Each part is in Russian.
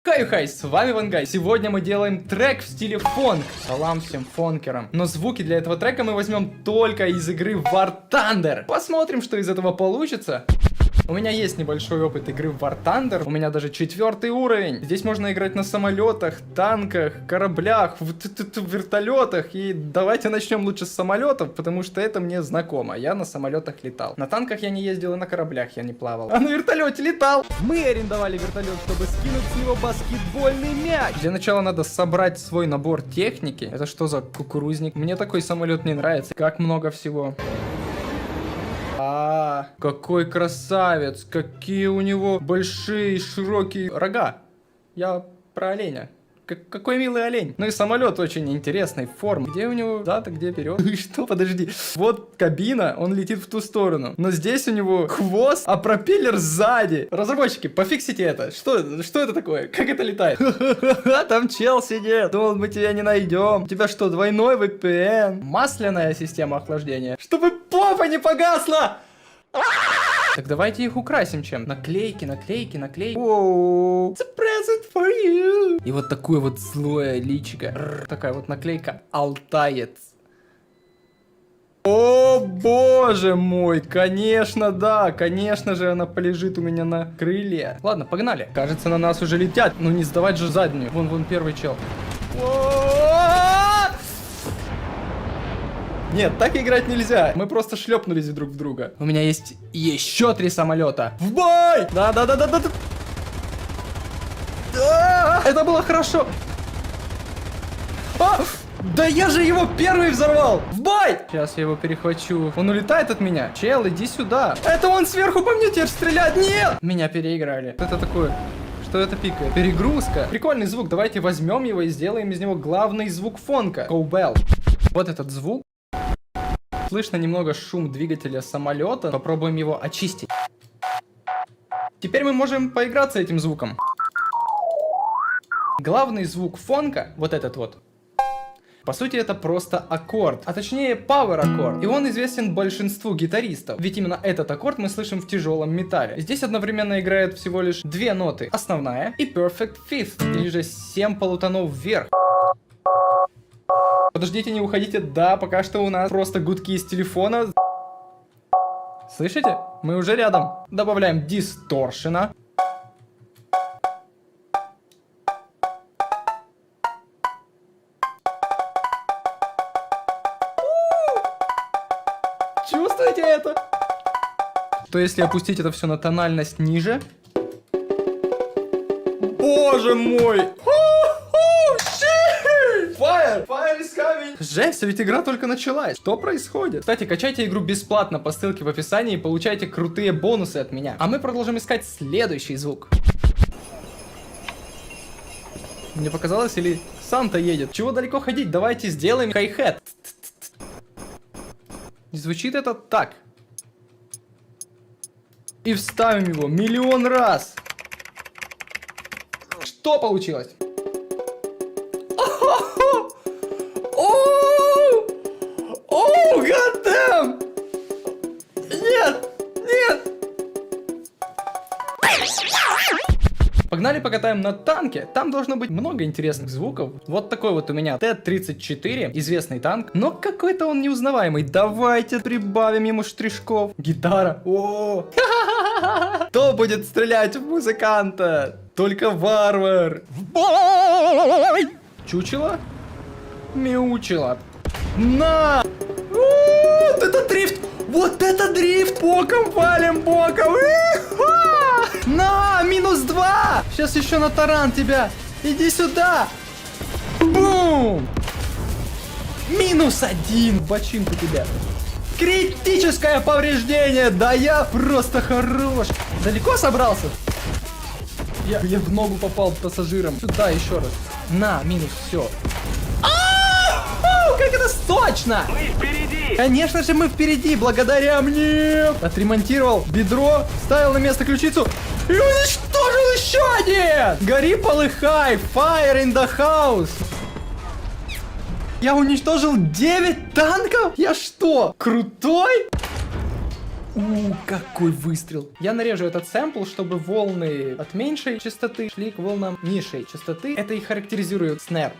Хай, с вами Вангай. Сегодня мы делаем трек в стиле фонк. Салам всем фонкерам. Но звуки для этого трека мы возьмем только из игры War Thunder. Посмотрим, что из этого получится. У меня есть небольшой опыт игры в War Thunder. У меня даже 4 уровень. Здесь можно играть на самолетах, танках, кораблях, в вертолетах. И давайте начнем лучше с самолетов, потому что это мне знакомо. Я на самолетах летал. На танках я не ездил, и на кораблях я не плавал. А на вертолете летал. Мы арендовали вертолет, чтобы скинуть с него баскетбольный мяч. Для начала надо собрать свой набор техники. Это что за кукурузник? Мне такой самолет не нравится. Как много всего. Какой красавец, какие у него большие широкие рога. Я про оленя. Какой милый олень. Ну и самолет очень интересной формы. Где у него зад, а где вперед? Что, подожди. Вот кабина, он летит в ту сторону. Но здесь у него хвост, а пропеллер сзади. Разработчики, пофиксите это. Что это такое? Как это летает? Там чел сидит. Думал, мы тебя не найдем. У тебя что, двойной VPN? Масляная система охлаждения. Чтобы попа не погасла! Так давайте их украсим чем. Наклейки. Воу. It's a present for you. И вот такое вот злое личико. Такая вот наклейка. Алтаец. О боже мой, конечно да, конечно же она полежит у меня на крылья. Ладно, погнали. Кажется, на нас уже летят. Ну не сдавать же заднюю. Вон первый чел. Нет, так играть нельзя. Мы просто шлепнулись друг в друга. У меня есть еще 3 самолета. В бой! Да. Это было хорошо. Да я же его первый взорвал! В бой! Сейчас я его перехвачу. Он улетает от меня. Чел, иди сюда. Это он сверху по мне теперь стреляет. Нет! Меня переиграли. Что это такое? Что это пикает? Перегрузка. Прикольный звук. Давайте возьмем его и сделаем из него главный звук фонка. Cowbell. Вот этот звук. Слышно немного шум двигателя самолета. Попробуем его очистить. Теперь мы можем поиграться этим звуком. Главный звук фонка, вот этот вот. По сути, это просто аккорд, а точнее power аккорд. И он известен большинству гитаристов. Ведь именно этот аккорд мы слышим в тяжелом металле. Здесь одновременно играет всего лишь 2 ноты. Основная и perfect fifth, или же 7 полутонов вверх. Подождите, не уходите. Да, пока что у нас просто гудки из телефона. Слышите? Мы уже рядом. Добавляем дисторшена. Чувствуете это? То если опустить это все на тональность ниже? Боже мой! Fire is coming! Жесть, а ведь игра только началась. Что происходит? Кстати, качайте игру бесплатно по ссылке в описании и получайте крутые бонусы от меня. А мы продолжим искать следующий звук. Мне показалось, или Санта едет? Чего далеко ходить? Давайте сделаем хай-хет. Звучит это так. И вставим его 1 000 000 раз. Что получилось? Оу, гаддам! Нет! Погнали покатаем на танке. Там должно быть много интересных звуков. Вот такой вот у меня Т-34, известный танк, но какой-то он неузнаваемый. Давайте прибавим ему штришков. Гитара. О! Кто будет стрелять в музыканта? Только варвар. Чучело? Мяучело. На! Вот это дрифт! Вот это дрифт! Боком валим, боком! На! -2! Сейчас еще на таран тебя! Иди сюда! Бум! -1! Бочинку тебя! Критическое повреждение! Да я просто хорош! Далеко собрался? Я в ногу попал пассажирам. Сюда еще раз. На, минус, все. Как это точно! Мы впереди! Конечно же мы впереди, благодаря мне! Отремонтировал бедро, ставил на место ключицу и уничтожил еще один! Гори, полыхай! Fire in the house! Я уничтожил 9 танков? Я что, крутой? Какой выстрел. Я нарежу этот сэмпл, чтобы волны от меньшей частоты шли к волнам низшей частоты. Это и характеризует снэр.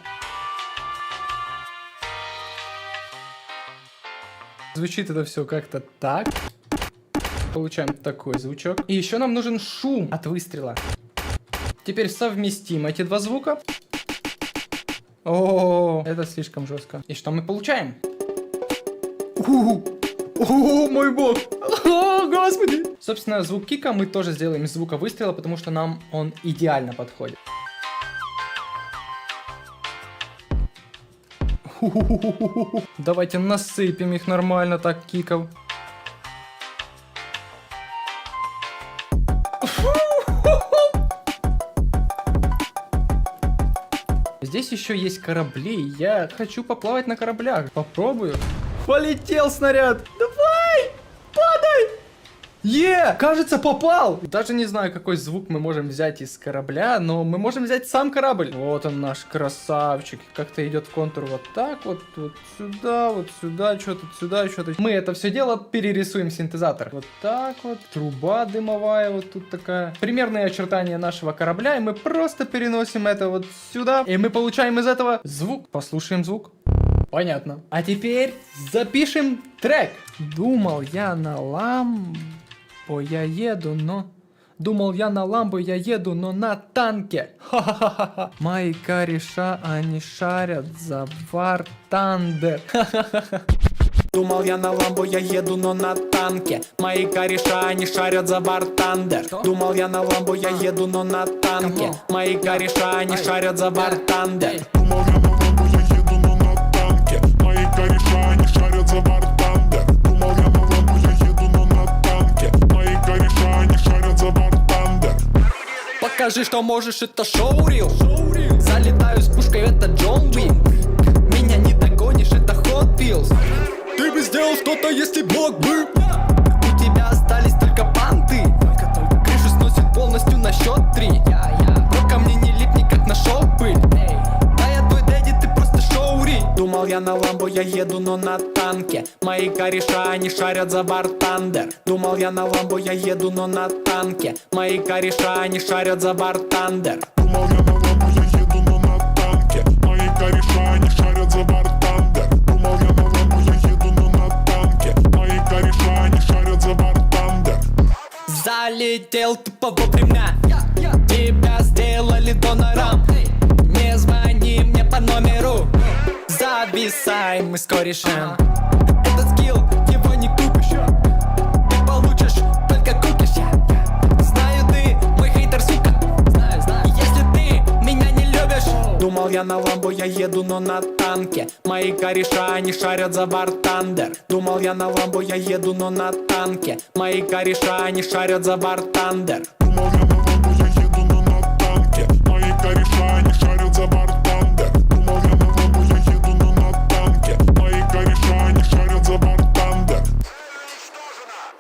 Звучит это все как-то так. Получаем такой звучок. И еще нам нужен шум от выстрела. Теперь совместим эти два звука. О, это слишком жестко. И что мы получаем? О, мой бог! О, господи! Собственно, звук кика мы тоже сделаем из звука выстрела, потому что нам он идеально подходит. Давайте насыпем их нормально так, киков. Здесь еще есть корабли. Я хочу поплавать на кораблях. Попробую. Полетел снаряд. Давай! Падай! Кажется, попал! Даже не знаю, какой звук мы можем взять из корабля, но мы можем взять сам корабль. Вот он наш красавчик. Как-то идет в контур вот так, вот сюда, что-то сюда, что-то. Мы это все дело перерисуем в синтезатор. Вот так вот. Труба дымовая вот тут такая. Примерные очертания нашего корабля, и мы просто переносим это вот сюда. И мы получаем из этого звук. Послушаем звук. Понятно. А теперь запишем трек. Думал я на ламбо я еду, но... Думал я на ламбо я еду, но на танке. Ха-ха-ха-ха. Мои кореша, они шарят за War Thunder. Ха-ха-ха. Думал я на ламбо я еду, но на танке. Мои кореша, они шарят за War Thunder. Думал я на ламбо я еду, но на танке. Мои кореша, они шарят за War Thunder. Думал я на ламбо я еду, но на танке. Мои кореша, они шарят за War Thunder. Думал я на ламбо я еду, но на танке. Мои кореша, они шарят за War Thunder. Покажи, что можешь, это шоурил. Залетаю с пушкой, это Джон Уик. Меня не догонишь, это Hot Wheels. Ты бы сделал что-то, если мог бы. У тебя остались только панты. Крышу сносит полностью на счет 3. Но ко мне не липни, как нашел пыль. Да я твой дэдди, ты просто шоури. Думал я на ламбо я еду, но на танке. Мои кореша, они шарят за War Thunder. Думал я на ламбо я еду, но на танке. Мои кореша, они шарят за War Thunder. Думал я на ламбо я еду, но на танке. Мои кореша, они шарят за War Thunder. Думал я на ламбо я еду, но на танке. Мои кореша, они шарят за War Thunder. Залетел тупо вовремя. Тебя сделали донором. Не звони мне по номеру. Зависаем мы с корешем. Этот скилл, его не купишь. Ты получишь только кукиш. Знаю, ты мой хейтер, сука. Если ты меня не любишь. Думал я на ламбо я еду, но на танке. Мои кореша, они шарят за War Thunder. Думал я на ламбо я еду, но на танке. Мои кореша, они шарят за War Thunder. Думал я на ламбо я еду, но на танке. Мои кореша, они шарят за War Thunder. Думал я на ламбо я еду, но на танке. Мои кореша, они шарят за War Thunder.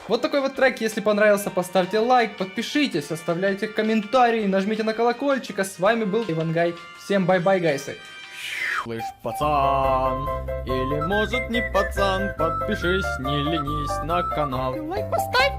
Вот такой вот трек. Если понравился, поставьте лайк, подпишитесь, оставляйте комментарии, нажмите на колокольчик. А с вами был Ивангай. Всем бай-бай, гайсы. Слышь, пацан, или может не пацан, подпишись, не ленись на канал. Лайк поставь.